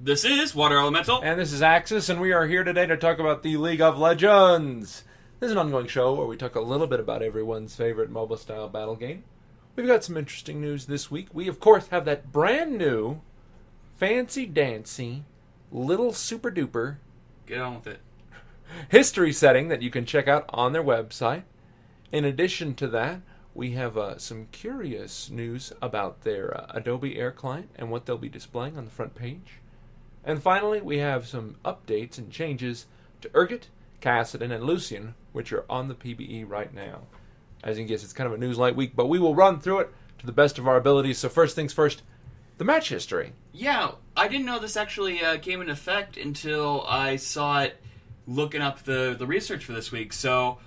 This is Water Elemental. And this is Axis, and we are here today to talk about the League of Legends. This is an ongoing show where we talk a little bit about everyone's favorite MOBA-style battle game. We've got some interesting news this week. We, of course, have that brand new, fancy-dancy, little super-duper... Get on with it. ...history setting that you can check out on their website. In addition to that, we have some curious news about their Adobe Air client and what they'll be displaying on the front page. And finally, we have some updates and changes to Urgot, Kassadin, and Lucian, which are on the PBE right now. As you can guess, it's kind of a news-light week, but we will run through it to the best of our abilities. So first things first, the match history. Yeah, I didn't know this actually came into effect until I saw it looking up the research for this week. So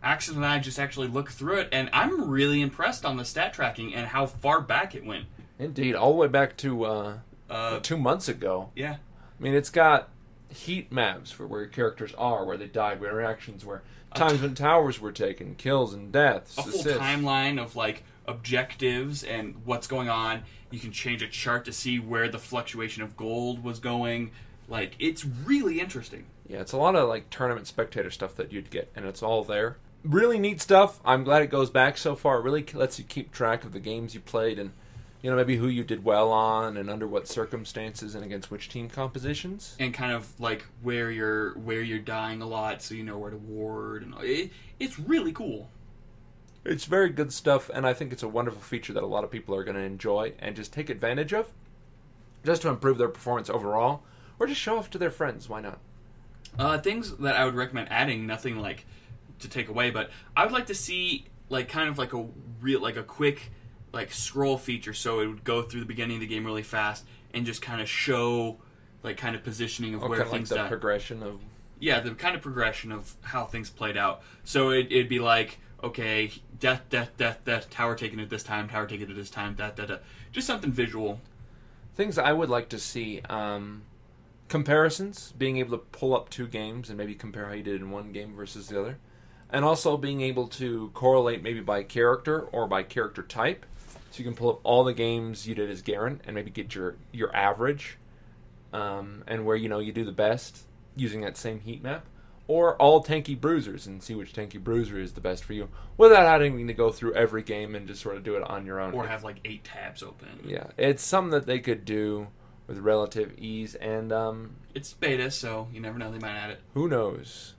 Axel and I just actually looked through it, and I'm really impressed on the stat tracking and how far back it went. Indeed, all the way back to 2 months ago. Yeah. I mean, it's got heat maps for where characters are, where they died, where reactions were, times when towers were taken, kills and deaths, a full timeline of like objectives and what's going on. You can change a chart to see where the fluctuation of gold was going. Like, it's really interesting. Yeah, it's a lot of like tournament spectator stuff that you'd get, and it's all there. Really neat stuff. I'm glad it goes back so far. It really lets you keep track of the games you played and, you know, maybe who you did well on and under what circumstances and against which team compositions. And kind of like where you're dying a lot, so you know where to ward. And it's really cool. It's very good stuff, and I think it's a wonderful feature that a lot of people are going to enjoy and just take advantage of, just to improve their performance overall, or just show off to their friends. Why not? Things that I would recommend adding, nothing like to take away, but I would like to see like kind of like a quick like scroll feature, so it would go through the beginning of the game really fast and just kind of show like kind of positioning of where things like the progression of the kind of progression of how things played out. So it'd be like, okay, death, tower taken at this time, tower taken at this time, just something visual. Things I would like to see, comparisons, being able to pull up 2 games and maybe compare how you did in one game versus the other, and also being able to correlate maybe by character or by character type. So you can pull up all the games you did as Garen and maybe get your average, and where you do the best using that same heat map, or all tanky bruisers and see which tanky bruiser is the best for you without having to go through every game and just sort of do it on your own. Or have like 8 tabs open. Yeah, it's something that they could do with relative ease, and it's beta, so you never know, they might add it. Who knows?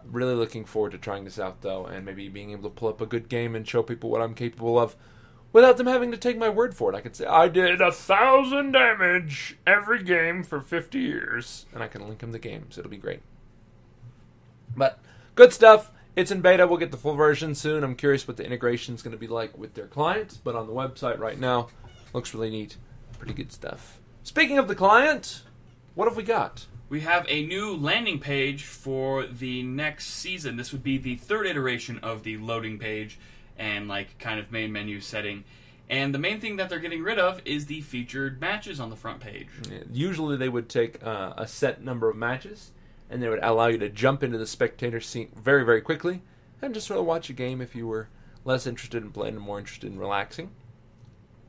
Really looking forward to trying this out, though, and maybe being able to pull up a good game and show people what I'm capable of without them having to take my word for it. I could say, I did 1,000 damage every game for 50 years, and I can link them the games. It'll be great. But good stuff. It's in beta. We'll get the full version soon. I'm curious what the integration is going to be like with their client, but on the website right now, looks really neat. Pretty good stuff. Speaking of the client, what have we got? We have a new landing page for the next season. This would be the 3rd iteration of the loading page and like kind of main menu setting. And the main thing that they're getting rid of is the featured matches on the front page. Yeah, usually they would take a set number of matches, and they would allow you to jump into the spectator seat very, very quickly and just sort of watch a game if you were less interested in playing and more interested in relaxing.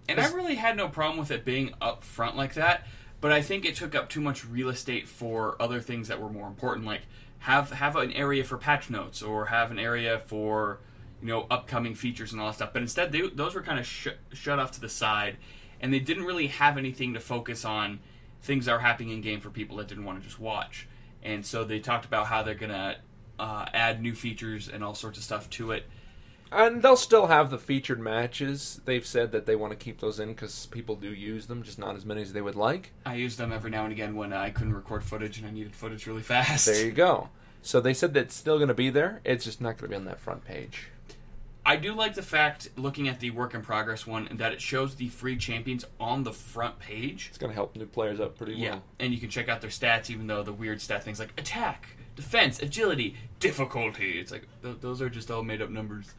And I really had no problem with it being up front like that, but I think it took up too much real estate for other things that were more important, like have an area for patch notes or have an area for upcoming features and all that stuff. But instead, those were kind of shut off to the side, and they didn't really have anything to focus on things that are happening in game for people that didn't want to just watch. And so they talked about how they're going to add new features and all sorts of stuff to it. And they'll still have the featured matches. They've said that they want to keep those in because people do use them, just not as many as they would like. I use them every now and again when I couldn't record footage and I needed footage really fast. There you go. So they said that it's still going to be there. It's just not going to be on that front page. I do like the fact, looking at the work in progress one, that it shows the free champions on the front page. It's going to help new players out pretty well. Yeah, and you can check out their stats, even though the weird stat things like attack, defense, agility, difficulty. It's like, those are just all made up numbers.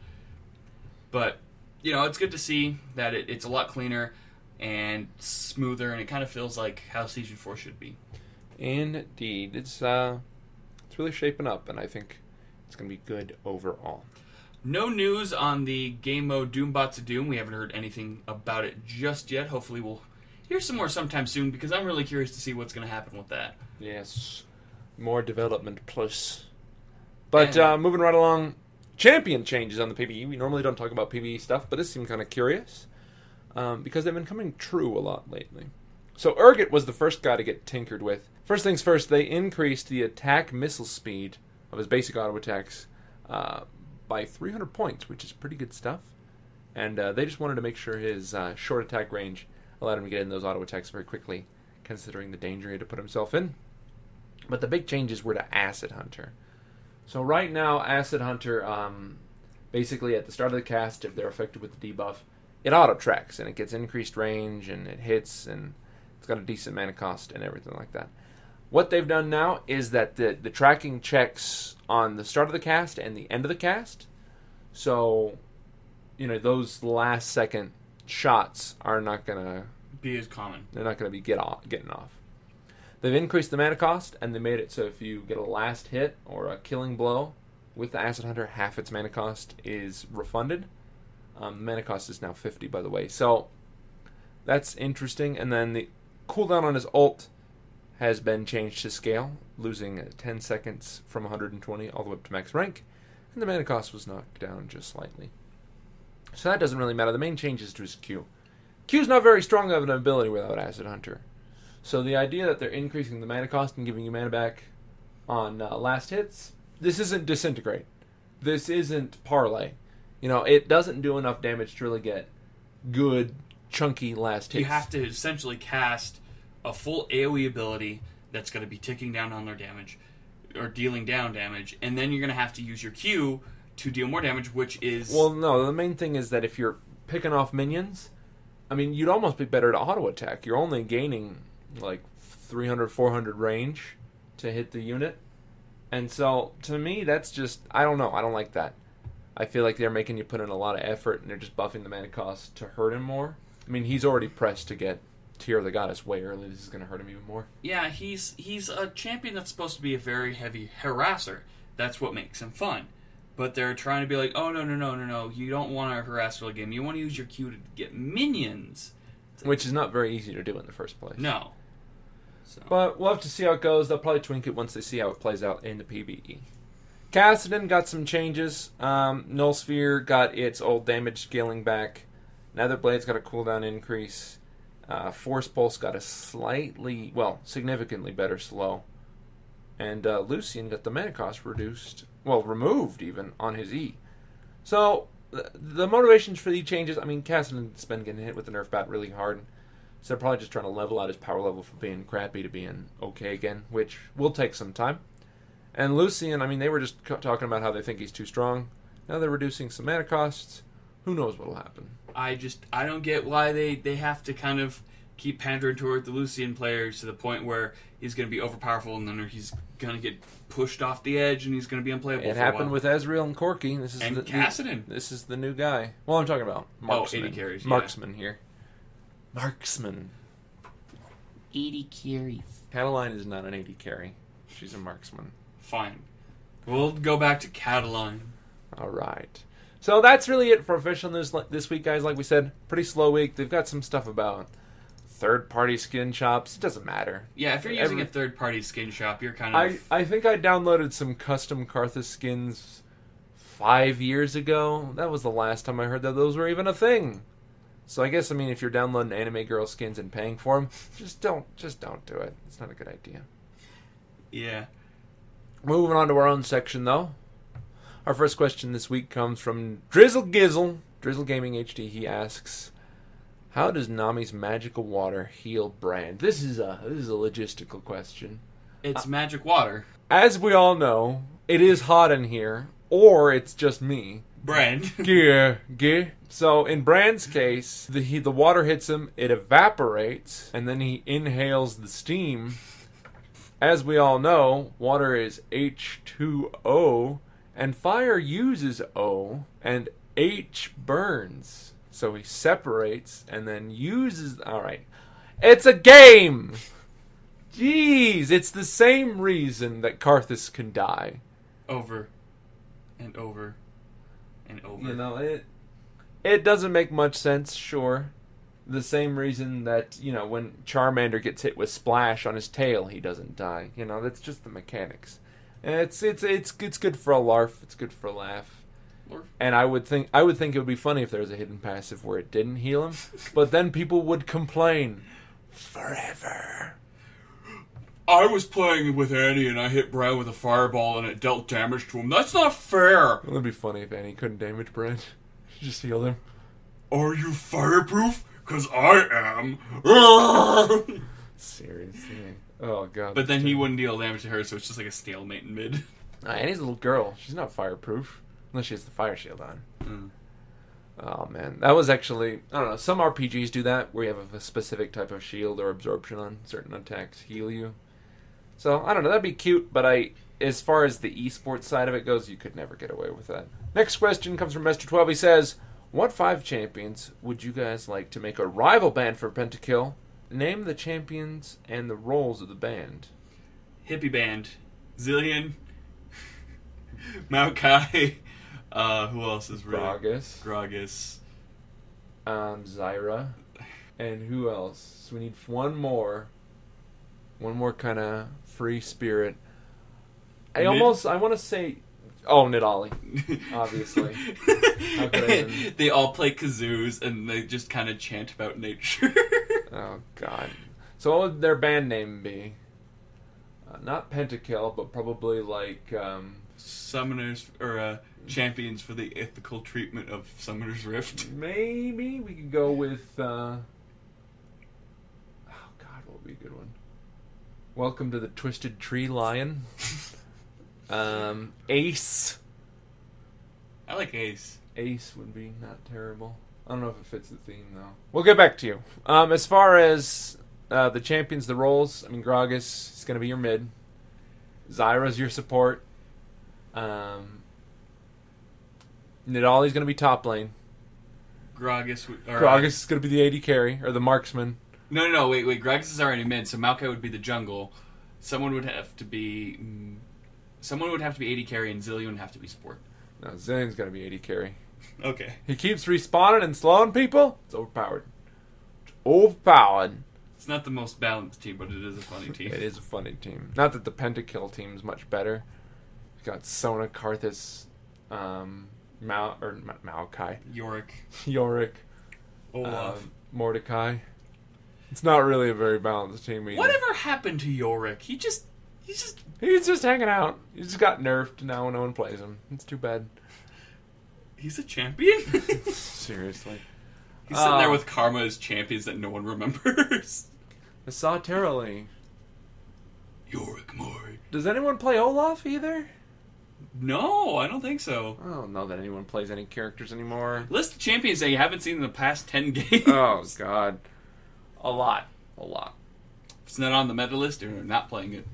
But, it's good to see that it's a lot cleaner and smoother, and it kind of feels like how Season 4 should be. Indeed. It's really shaping up, and I think it's going to be good overall. No news on the game mode Doombots of Doom. We haven't heard anything about it just yet. Hopefully we'll here's some more sometime soon, because I'm really curious to see what's going to happen with that. Yes. More development plus. But moving right along, champion changes on the PBE. We normally don't talk about PBE stuff, but this seemed kind of curious because they've been coming true a lot lately. So Urgot was the first guy to get tinkered with. First things first, they increased the attack missile speed of his basic auto attacks by 300 points, which is pretty good stuff. And they just wanted to make sure his short attack range allowed him to get in those auto attacks very quickly, considering the danger he had to put himself in. But the big changes were to Acid Hunter. So right now, Acid Hunter, basically at the start of the cast, if they're affected with the debuff, it auto-tracks, and it gets increased range, and it hits, and it's got a decent mana cost, and everything like that. What they've done now is that the tracking checks on the start of the cast and the end of the cast. So, those last second shots are not going to be as common. They're not going to be getting off. They've increased the mana cost, and they made it so if you get a last hit or a killing blow with the Acid Hunter, half its mana cost is refunded. The mana cost is now 50, by the way. So that's interesting. And then the cooldown on his ult has been changed to scale, losing 10 seconds from 120 all the way up to max rank. And the mana cost was knocked down just slightly. So that doesn't really matter. The main change is to his Q. Q's not very strong of an ability without Acid Hunter. So the idea that they're increasing the mana cost and giving you mana back on last hits, this isn't Disintegrate. This isn't Parlay. It doesn't do enough damage to really get good, chunky last hits. You have to essentially cast a full AoE ability that's going to be ticking down on their damage, or dealing down damage, and then you're going to have to use your Q to deal more damage, which is... Well, no, the main thing is that if you're picking off minions, you'd almost be better to auto-attack. You're only gaining... like 300, 400 range to hit the unit. And so, to me, that's just... I don't know. I don't like that. I feel like they're making you put in a lot of effort, and they're just buffing the mana cost to hurt him more. He's already pressed to get Tear of the Goddess way early. This is going to hurt him even more. Yeah, he's a champion that's supposed to be a very heavy harasser. That's what makes him fun. But they're trying to be like, oh, no. You don't want to harass early game. You want to use your Q to get minions. Which is not very easy to do in the first place. No. So. But we'll have to see how it goes. They'll probably twink it once they see how it plays out in the PBE. Kassadin got some changes. Null Sphere got its old damage scaling back. Netherblade's got a cooldown increase. Force Pulse got a significantly better slow. And Lucian got the mana cost removed even, on his E. So, the motivations for these changes, Kassadin's been getting hit with the Nerf bat really hard. So they're probably just trying to level out his power level from being crappy to being okay again, which will take some time. And Lucian, they were just talking about how they think he's too strong. Now they're reducing some mana costs. Who knows what will happen? I don't get why they have to kind of keep pandering toward the Lucian players to the point where he's going to be overpowerful and then he's going to get pushed off the edge and he's going to be unplayable. It happened with Ezreal and Corki. Kassadin. This is the new guy. Well, I'm talking about Marksman. 80 carries. Yeah. Marksman here. Marksman. 80 carries. Cataline is not an 80 carry. She's a marksman. Fine. We'll go back to Cataline. All right. So that's really it for official news this week, guys. Like we said, pretty slow week. They've got some stuff about third-party skin shops. It doesn't matter. Yeah, if you're using a third-party skin shop, you're kind of... I think I downloaded some custom Karthus skins 5 years ago. That was the last time I heard that those were even a thing. So I guess, if you're downloading anime girl skins and paying for them, just don't do it. It's not a good idea. Yeah. Moving on to our own section, though. Our first question this week comes from Drizzle Gizzle, Drizzle Gaming HD. He asks, how does Nami's magical water heal Brand? This is a logistical question. It's magic water. As we all know, it is hot in here, or it's just me. Brand. Yeah. So in Brand's case, the water hits him, it evaporates, and then he inhales the steam. As we all know, water is H2O, and fire uses O, and H burns. So he separates and then uses... Alright. It's a game! Jeez, it's the same reason that Karthus can die. Over and over and over. It doesn't make much sense, sure. The same reason that, when Charmander gets hit with Splash on his tail, he doesn't die. That's just the mechanics. And it's good for a larf. It's good for a laugh. And I would think it would be funny if there was a hidden passive where it didn't heal him, but then people would complain forever. I was playing with Annie and I hit Brad with a fireball and it dealt damage to him. That's not fair. It would be funny if Annie couldn't damage Brad. Just healed him. Are you fireproof? 'Cause I am. Seriously. Oh, God. But then he wouldn't deal damage to her, so it's just like a stalemate in mid. Annie's a little girl. She's not fireproof. Unless she has the fire shield on. Mm. Oh, man. That was actually... I don't know. Some RPGs do that, where you have a specific type of shield or absorption on certain attacks heal you. So, I don't know. That'd be cute, but as far as the esports side of it goes, you could never get away with that. Next question comes from Mr. 12. He says, what 5 champions would you guys like to make a rival band for Pentakill? Name the champions and the roles of the band. Hippie band. Zillion. Maokai. Who else is really... Gragas. Zyra. And who else? So we need one more. One more kind of free spirit. I want to say... Oh, Nidali. Obviously. How could I even... They all play kazoos and they just kind of chant about nature. Oh, God. So what would their band name be? Not Pentakill, but probably like... Summoners, or champions for the ethical treatment of Summoner's Rift. Maybe we could go with... Oh, God, what would be a good one? Welcome to the Twisted Tree Lion. Ace. I like Ace. Ace would be not terrible. I don't know if it fits the theme, though. We'll get back to you. As far as the champions, the roles, Gragas is going to be your mid. Zyra's your support. Nidali's going to be top lane. Gragas is going to be the AD carry, or the marksman. No, wait. Gragas is already mid, so Maokai would be the jungle. Someone would have to be AD carry, and Zillion would have to be support. No, Zillion's going to be AD carry. Okay. He keeps respawning and slowing people. It's overpowered. It's not the most balanced team, but it is a funny team. It is a funny team. Not that the Pentakill team is much better. You've got Sona, Karthus, Maokai. Yorick. Olaf. Mordecai. It's not really a very balanced team either. Whatever happened to Yorick? He's just hanging out. He just got nerfed. Now no one plays him. It's too bad. He's a champion? Seriously. He's sitting there with Karma as champions that no one remembers. Sauterelli. Yorick Mori. Does anyone play Olaf either? No, I don't think so. I don't know that anyone plays any characters anymore. List of champions that you haven't seen in the past 10 games. Oh, God. A lot. If it's not on the meta list, you're not playing it.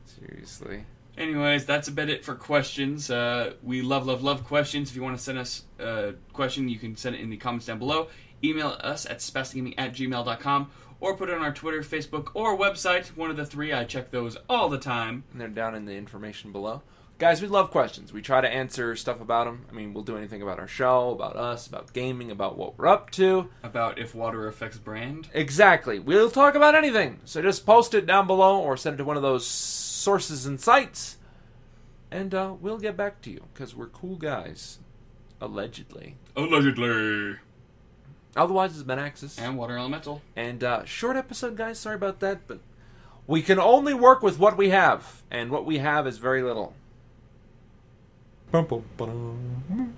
Seriously. Anyways, that's about it for questions. We love questions. If you want to send us a question, you can send it in the comments down below. Email us at spasticgaming@gmail.com or put it on our Twitter, Facebook, or website. One of the 3. I check those all the time. And they're down in the information below. Guys, we love questions. We try to answer stuff about them. We'll do anything about our show, about us, about gaming, about what we're up to. About if water affects brand. Exactly. We'll talk about anything. So just post it down below or send it to one of those sources and sites. And we'll get back to you, because we're cool guys. Allegedly. Otherwise, it's been Axis. And Water Elemental. And short episode, guys. Sorry about that, but we can only work with what we have. And what we have is very little. Bum, bum, ba-dum.